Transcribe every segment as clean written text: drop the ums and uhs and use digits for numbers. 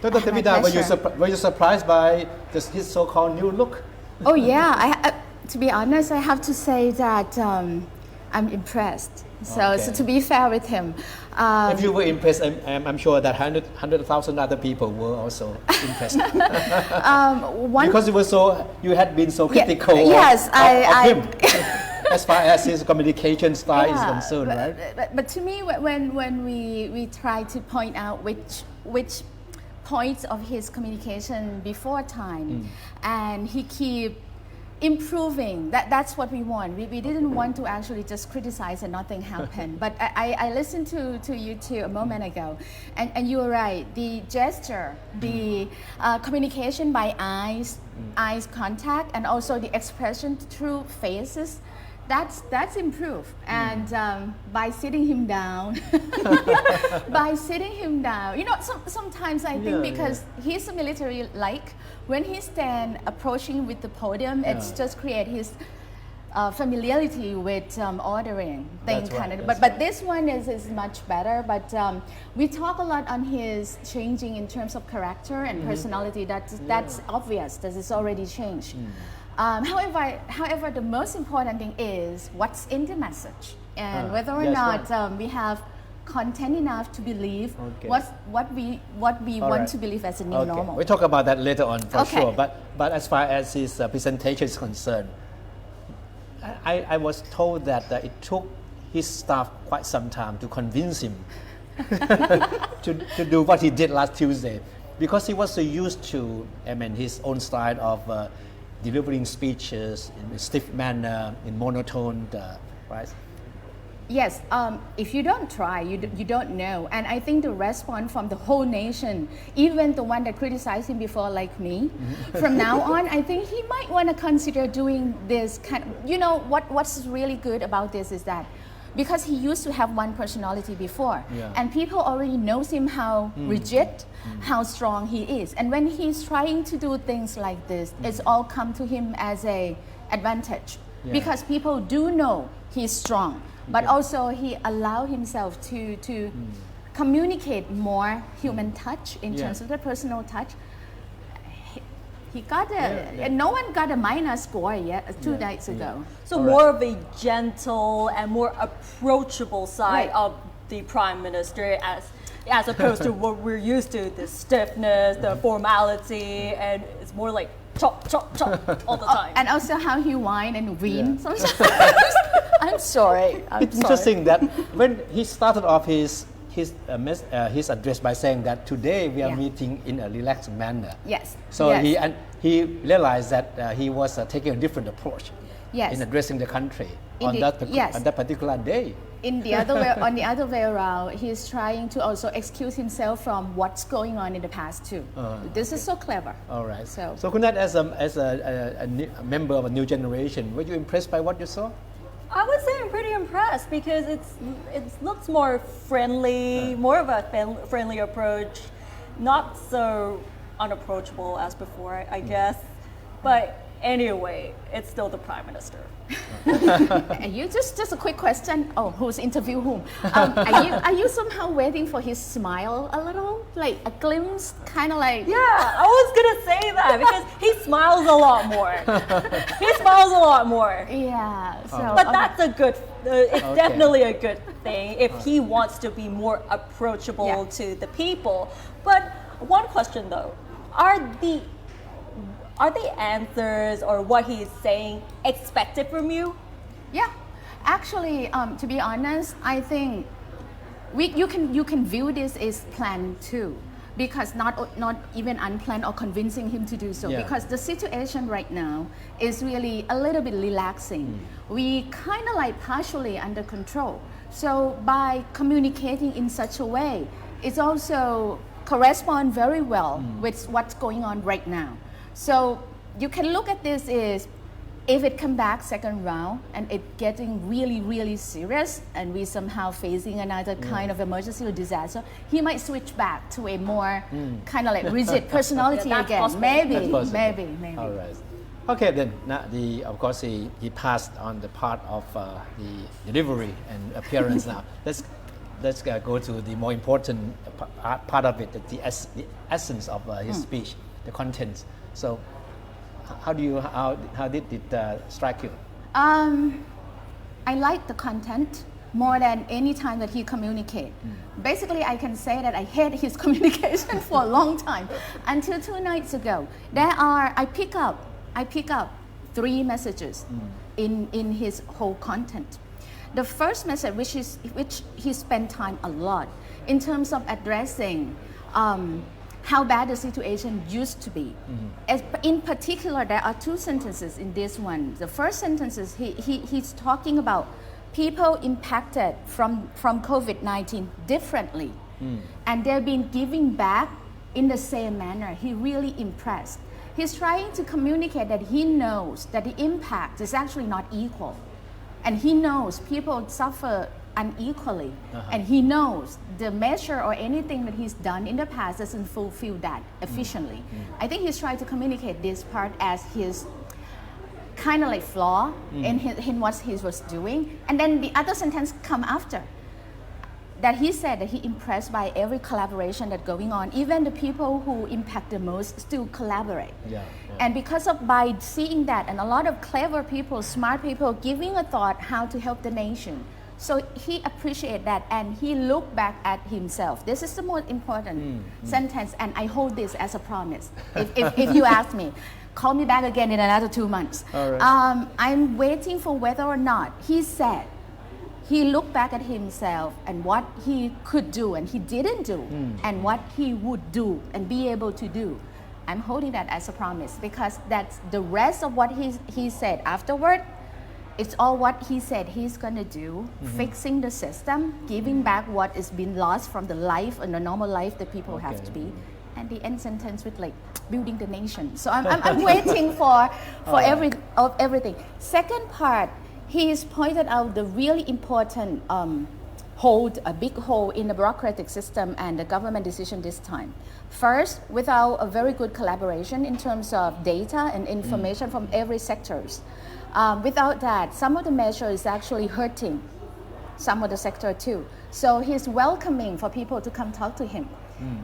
Dr. My Tavida, pleasure. were you surprised by his so-called new look? Oh yeah, to be honest, I have to say that I'm impressed. So to be fair with him, If you were impressed, I'm sure that 100,000 other people were also impressed. Because you had been so critical of him as far as his communication style is concerned, right? But to me, when we try to point out which points of his communication before time, and he keep improving, that's what we want. We didn't want to actually just criticize and nothing happened. But I listened to you too a moment ago, and you were right. The gesture, the communication by eyes contact, and also the expression through faces, that's improved. And by sitting him down, you know, sometimes I think because he's a military-like, when he stand approaching with the podium, it's just create his familiarity with ordering thing kind of. But this one is much better. But we talk a lot on his changing in terms of character and personality. That's obvious. That is already changed. However, the most important thing is what's in the message, and whether or not we have content enough to believe what we want to believe as a new normal. We'll talk about that later on for sure. But as far as his presentation is concerned, I was told that it took his staff quite some time to convince him to do what he did last Tuesday, because he was so used to, his own style of delivering speeches in a stiff manner, in monotone, right? Yes, if you don't try, you don't know. And I think the response from the whole nation, even the one that criticized him before, like me, from now on, I think he might want to consider doing this kind of, you know, what's really good about this is that because he used to have one personality before, and people already knows him how rigid, how strong he is. And when he's trying to do things like this, it's all come to him as a advantage, because people do know he's strong. But also he allow himself to communicate more human touch in terms of the personal touch. He got no one got a minus score yet 2 nights ago. So more of a gentle and more approachable side of the Prime Minister as opposed to what we're used to, the stiffness, the formality, and it's more like chop, chop, chop all the time. And also how he whine and ween sometimes. I'm sorry. It's interesting that when he started off his address by saying that today we are meeting in a relaxed manner. Yes. So he realized that he was taking a different approach in addressing the country on that particular day. On the other way around, he's trying to also excuse himself from what's going on in the past too. This is so clever. All right. So Kunat, as a member of a new generation, were you impressed by what you saw? I would say I'm pretty impressed because it looks more friendly, more of a friendly approach, not so unapproachable as before, I guess. But anyway, it's still the Prime Minister. And you just a quick question. Oh, who's interview whom? Are you somehow waiting for his smile a little, like a glimpse, kind of like? Yeah, I was gonna say that because he smiles a lot more. He smiles a lot more. Yeah. So, but that's a good. It's definitely a good thing if he wants to be more approachable to the people. But one question though, are the answers or what he is saying expected from you? Yeah, actually, to be honest, I think you can view this as planned too, because not even unplanned or convincing him to do so. Because the situation right now is really a little bit relaxing. We kind of like partially under control. So by communicating in such a way, it's also correspond very well with what's going on right now. So you can look at this as if it come back second round and it getting really, really serious and we somehow facing another kind of emergency or disaster, he might switch back to a more kind of like rigid personality again. Possible. Maybe. All right. Okay, then of course he passed on the part of the delivery and appearance now. Let's let's go to the more important part of it, the essence of his speech, the contents. So, how did it strike you? I like the content more than any time that he communicates. Basically, I can say that I hate his communication for a long time until 2 nights ago. I pick up 3 messages in his whole content. The first message, which he spent time a lot in terms of addressing how bad the situation used to be. In particular, there are 2 sentences in this one. The first sentence is he's talking about people impacted from COVID-19 differently, and they've been giving back in the same manner. He really impressed. He's trying to communicate that he knows that the impact is actually not equal, and he knows people suffer unequally, and he knows the measure or anything that he's done in the past doesn't fulfill that efficiently. I think he's trying to communicate this part as his kind of like flaw in what he was doing. And then the other sentence come after that he said that he impressed by every collaboration that's going on. Even the people who impact the most still collaborate. And because of by seeing that, and a lot of clever people, smart people giving a thought how to help the nation. So he appreciated that, and he looked back at himself. This is the most important sentence, and I hold this as a promise. If you ask me, call me back again in another 2 months. I'm waiting for whether or not he said he looked back at himself and what he could do and he didn't do, and what he would do and be able to do. I'm holding that as a promise, because that's the rest of what he said afterward. It's all what he said he's going to do, fixing the system, giving back what has been lost from the life and the normal life that people have to be. And the end sentence with like building the nation. So I'm waiting for everything. Second part, he's pointed out the really important a big hole in the bureaucratic system and the government decision this time. First, without a very good collaboration in terms of data and information from every sectors. Without that, some of the measures is actually hurting some of the sector too. So he's welcoming for people to come talk to him.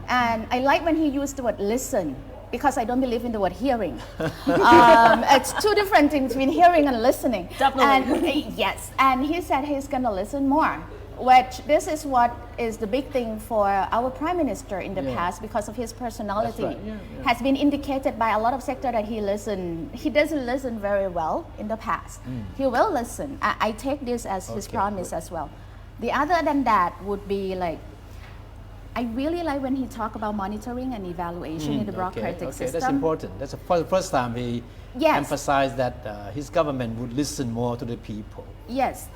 And I like when he used the word listen, because I don't believe in the word hearing. It's 2 different things between hearing and listening. Definitely. And, yes, and he said he's going to listen more, which this is what is the big thing for our Prime Minister in the past, because of his personality. Right. Has been indicated by a lot of sector that he doesn't listen very well in the past. He will listen. I take this as his promise as well. The other than that would be like, I really like when he talk about monitoring and evaluation in the bureaucratic system. That's important. That's the first time he emphasized that his government would listen more to the people. Yes,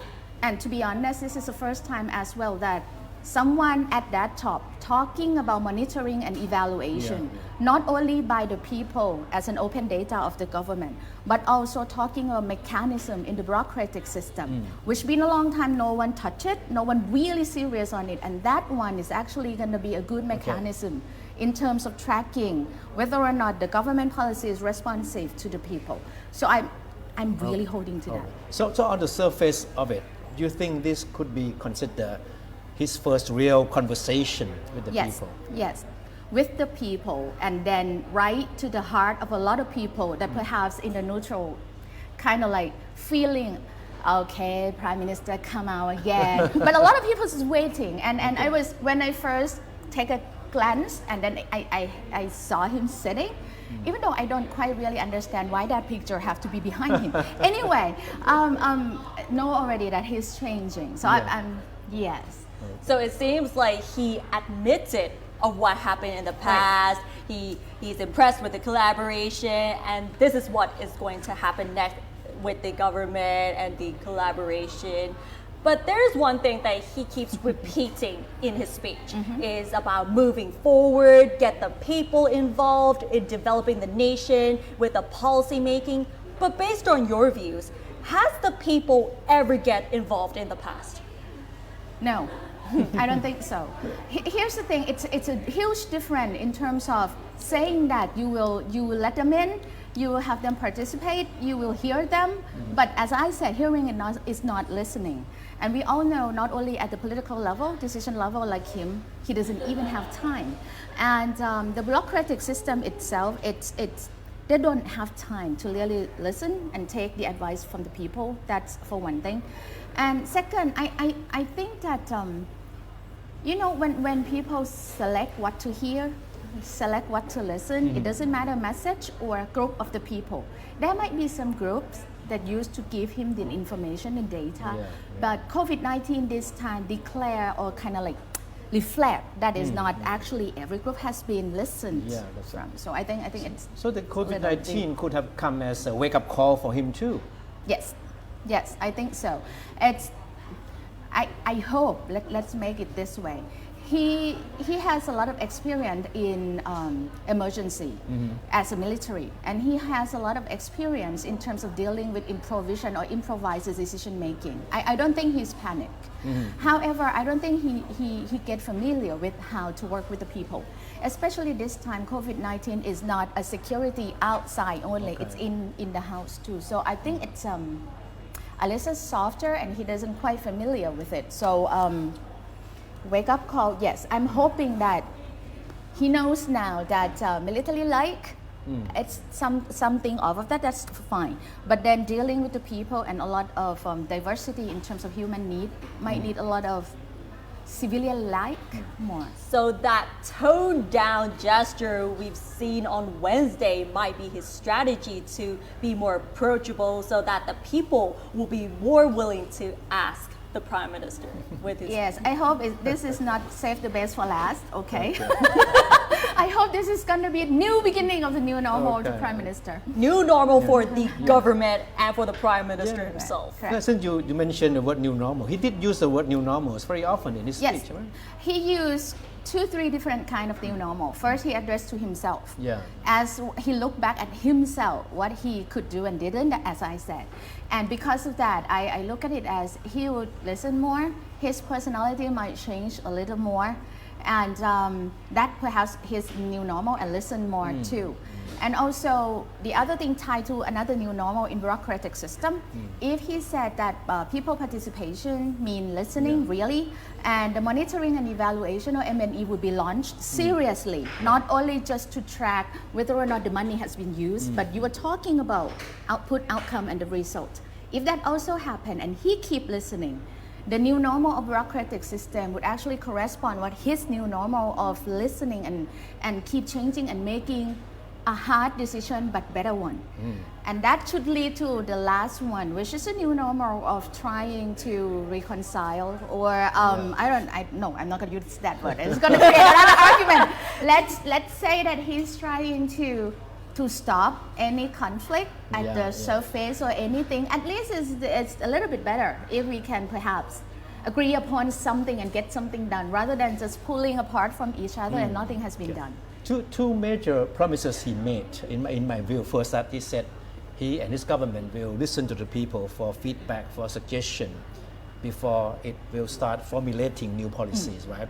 and to be honest, this is the first time as well that someone at that top talking about monitoring and evaluation, not only by the people as an open data of the government, but also talking about mechanism in the bureaucratic system, which been a long time no one touched it, no one really serious on it, and that one is actually going to be a good mechanism in terms of tracking whether or not the government policy is responsive to the people. So I'm really holding to that. So on the surface of it, do you think this could be considered his first real conversation with the people? Yes, with the people, and then right to the heart of a lot of people that perhaps in the neutral kind of like feeling, okay, Prime Minister come out again. But a lot of people is waiting, and I was, when I first take a glance and then I saw him sitting, even though I don't quite really understand why that picture have to be behind him. Anyway, know already that he's changing. So I'm yes. So it seems like he admitted of what happened in the past. He's impressed with the collaboration, and this is what is going to happen next with the government and the collaboration. But there is one thing that he keeps repeating in his speech is about moving forward, get the people involved in developing the nation with the policy making. But based on your views, has the people ever get involved in the past? No. I don't think so. Here's the thing, it's a huge difference in terms of saying that you will let them in you will have them participate, you will hear them, but as I said, hearing is not listening. And we all know, not only at the political level, decision level like him, he doesn't even have time. And the bureaucratic system itself, they don't have time to really listen and take the advice from the people. That's for one thing. And second, I think that, when people select what to hear, select what to listen, it doesn't matter message or a group of the people. There might be some groups that used to give him the information and data, but COVID-19 this time declare or kind of like reflect that is not actually every group has been listened from. So I think it's so the COVID-19 could have come as a wake-up call for him too. Yes, I think so. I hope, let's make it this way. He has a lot of experience in emergency as a military, and he has a lot of experience in terms of dealing with improvisation or improvised decision making. I don't think he's panicked. However, I don't think he get familiar with how to work with the people. Especially this time, COVID-19 is not a security outside only, it's in the house too. So I think it's a little softer and he doesn't quite familiar with it. So wake up call, yes. I'm hoping that he knows now that military it's something of that, that's fine. But then dealing with the people and a lot of diversity in terms of human need might need a lot of civilian more. So that toned down gesture we've seen on Wednesday might be his strategy to be more approachable so that the people will be more willing to ask the Prime Minister with his... Yes, I hope this is not save the best for last, okay? I hope this is going to be a new beginning of the new normal of the Prime Minister. New normal for the government and for the Prime Minister himself. Correct. Since you mentioned the word new normal, he did use the word new normal very often in his speech, right? He used 2-3 different kind of new normal. First, he addressed to himself. As he looked back at himself, what he could do and didn't, as I said. And because of that, I look at it as he would listen more, his personality might change a little more, and that perhaps his new normal, and listen more too. And also, the other thing tied to another new normal in bureaucratic system, if he said that people participation mean listening really, and the monitoring and evaluation or M&E would be launched seriously, not only just to track whether or not the money has been used, but you were talking about output, outcome, and the result. If that also happened and he keep listening, the new normal of bureaucratic system would actually correspond what his new normal of listening and keep changing and making a hard decision but better one. And that should lead to the last one, which is a new normal of trying to reconcile or I'm not going to use that word. It's going to create another argument. Let's say that he's trying to stop any conflict at the surface or anything. At least it's a little bit better if we can perhaps agree upon something and get something done rather than just pulling apart from each other and nothing has been done. Two major promises he made, in my view. First, that he said he and his government will listen to the people for feedback, for suggestion, before it will start formulating new policies, right?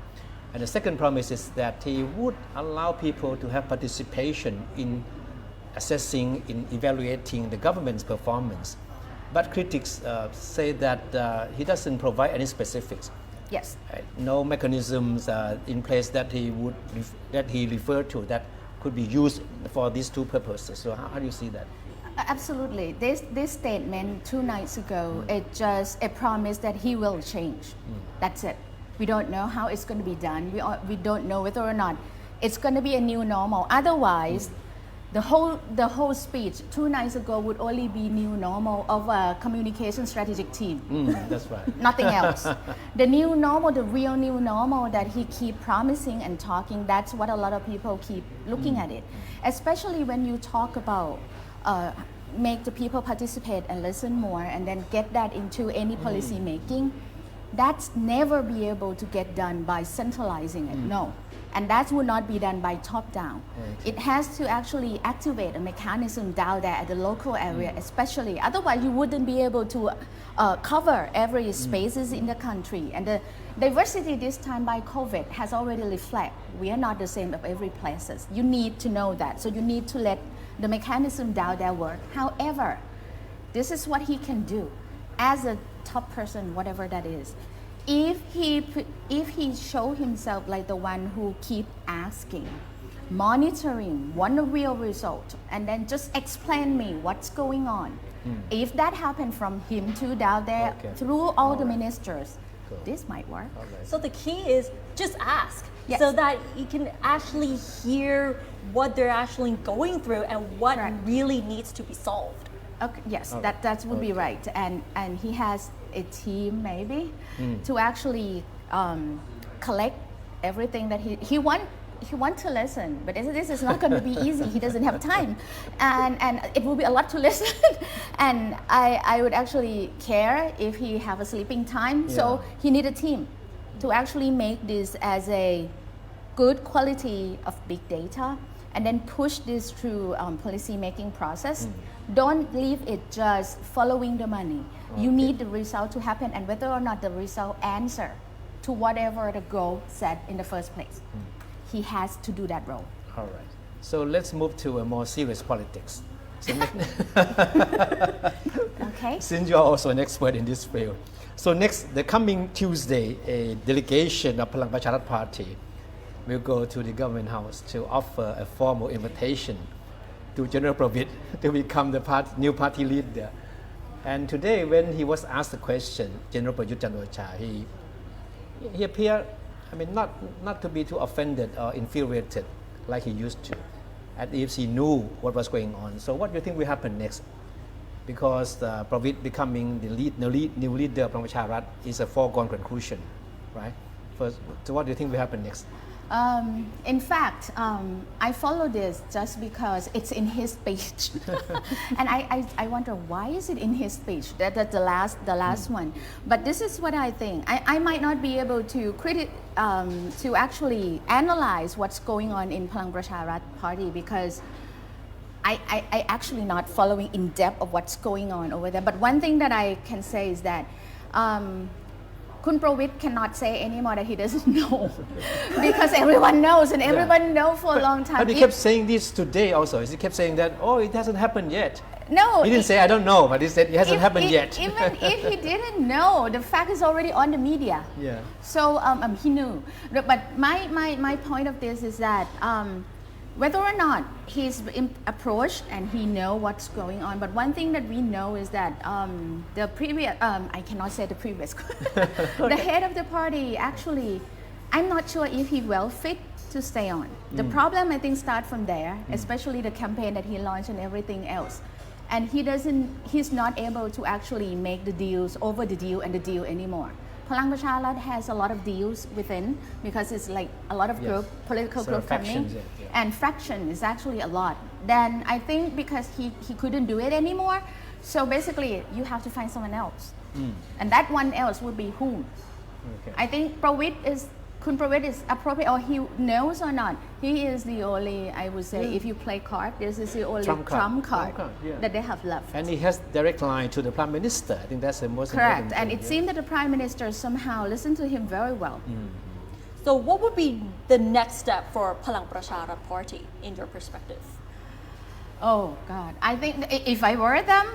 And the second promise is that he would allow people to have participation in assessing, in evaluating the government's performance. But critics say that he doesn't provide any specifics. Yes. No mechanisms in place that he referred to that could be used for these two purposes. So how do you see that? Absolutely. This statement 2 nights ago, it's just a promise that he will change. That's it. We don't know how it's going to be done. We don't know whether or not it's going to be a new normal. Otherwise, the whole speech 2 nights ago would only be new normal of a communication strategic team. That's right. Nothing else. The new normal, the real new normal that he keep promising and talking, that's what a lot of people keep looking at it. Especially when you talk about make the people participate and listen more and then get that into any policy making. That's never be able to get done by centralizing it, no. And that would not be done by top down. It has to actually activate a mechanism down there at the local area, especially. Otherwise, you wouldn't be able to cover every spaces in the country. And the diversity this time by COVID has already reflected. We are not the same of every places. You need to know that. So you need to let the mechanism down there work. However, this is what he can do as a top person, whatever that is. If he show himself like the one who keep asking, monitoring, want a real result, and then just explain me what's going on. If that happened from him to down there through all the ministers, this might work. So the key is just ask, Yes. so that you can actually hear what they're actually going through and what Correct. really needs to be solved. Okay, yes, that would be right. And he has a team maybe to actually collect everything that he want to listen, but this is not going to be easy. He doesn't have time, and it will be a lot to listen. And I would actually care if he have a sleeping time. So he need a team to actually make this as a good quality of big data, and then push this through policy making process. Don't leave it just following the money. You need the result to happen, and whether or not the result answer to whatever the goal set in the first place. He has to do that role. All right. So let's move to a more serious politics. So Okay. since you are also an expert in this field. So the coming Tuesday, a delegation of Palang Pracharat Party will go to the government house to offer a formal invitation to General Prayut to become the new party leader. And today, when he was asked the question, General Prayut Chan-o-cha, he appeared, not to be too offended or infuriated like he used to, as if he knew what was going on. So what do you think will happen next? Because Prayut becoming the new leader of Palang Pracharat is a foregone conclusion, right? First, so what do you think will happen next? In fact, I follow this just because it's in his speech, and I wonder why is it in his speech? That's the last one. But this is what I think. I might not be able to to actually analyze what's going on in Palang Pracharat Party because I actually not following in depth of what's going on over there. But one thing that I can say is that. Kun Prayut cannot say anymore that he doesn't know because everyone knows and everyone knows for a long time. But he kept saying this today also. He kept saying that, it hasn't happened yet. No. He didn't say, I don't know, but he said it hasn't happened yet. Even if he didn't know, the fact is already on the media. Yeah. So he knew. But my point of this is that whether or not he's approached and he know what's going on, but one thing that we know is that the previous, I cannot say the previous, the head of the party actually, I'm not sure if he well fit to stay on. The problem I think start from there, especially the campaign that he launched and everything else. And he's not able to actually make the deals over the deal and the deal anymore. Palang Pracharat has a lot of deals within because it's like a lot of political group coming, and fraction is actually a lot. Then I think because he couldn't do it anymore, so basically you have to find someone else, and that one else would be whom. Okay. I think Kun Prayut is appropriate, or he knows or not. He is the only, I would say, if you play card, this is the only trump card that they have left. And he has direct line to the Prime Minister. I think that's the most Correct, important and thing. it seemed that the Prime Minister somehow listened to him very well. So what would be the next step for Palang Pracharat Party in your perspective? Oh God, I think if I were them,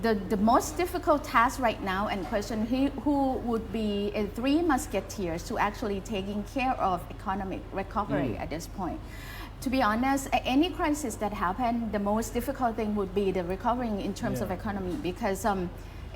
the most difficult task right now and question who would be three musketeers to actually taking care of economic recovery at this point. To be honest, any crisis that happened, the most difficult thing would be the recovering in terms of economy because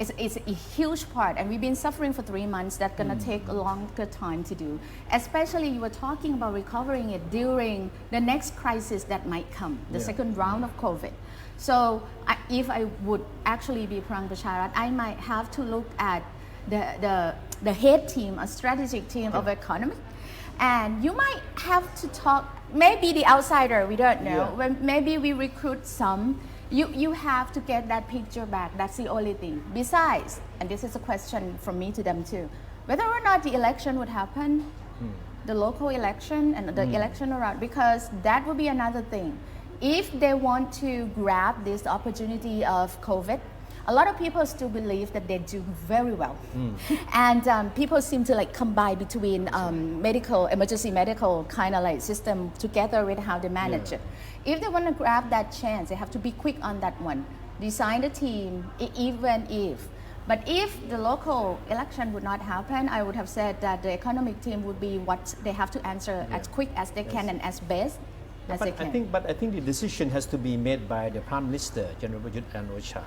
it's a huge part, and we've been suffering for 3 months. That's gonna take a longer time to do. Especially you were talking about recovering it during the next crisis that might come, the second round of COVID. So if I would actually be Palang Pracharat, I might have to look at the head team, a strategic team of economy, and you might have to talk. Maybe the outsider, we don't know. When maybe we recruit some. You have to get that picture back. That's the only thing. Besides, and this is a question from me to them too, whether or not the election would happen, the local election and the election around, because that would be another thing. If they want to grab this opportunity of COVID, a lot of people still believe that they do very well. And people seem to like combine between emergency medical kind of like system together with how they manage it. If they want to grab that chance, they have to be quick on that one. Design the team, even if. But if the local election would not happen, I would have said that the economic team would be what they have to answer as quick as they can and as best as they can. I think the decision has to be made by the Prime Minister, General Prayut Chan-o-cha.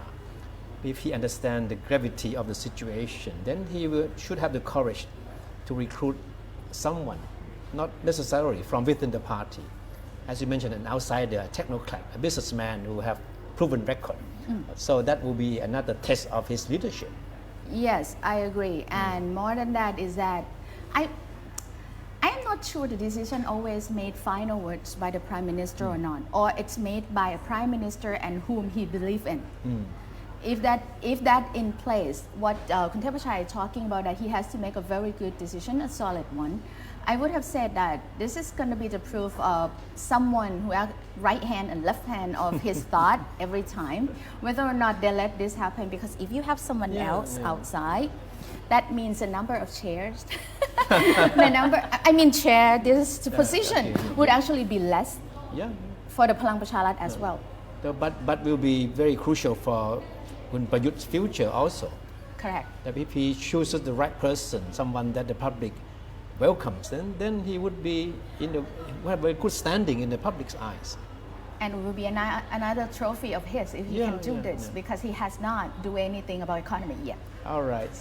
If he understands the gravity of the situation, then he should have the courage to recruit someone, not necessarily from within the party. As you mentioned, an outsider, a technocrat, a businessman who have proven record. So that will be another test of his leadership. Yes, I agree. And more than that is that I am not sure the decision always made final words by the Prime Minister or not, or it's made by a Prime Minister and whom he believes in. If that in place, what Kun Thepachai is talking about, that he has to make a very good decision, a solid one, I would have said that this is going to be the proof of someone who has right hand and left hand of his thought every time, whether or not they let this happen. Because if you have someone else outside, that means the number of chairs, this position would actually be less for the Palang Pracharat as well. But will be very crucial for Kun Prayut's future also. Correct. That if he chooses the right person, someone that the public welcomes, then he would be have a good standing in the public's eyes. And it will be another trophy of his if he can do this, because he has not do anything about economy yet. All right.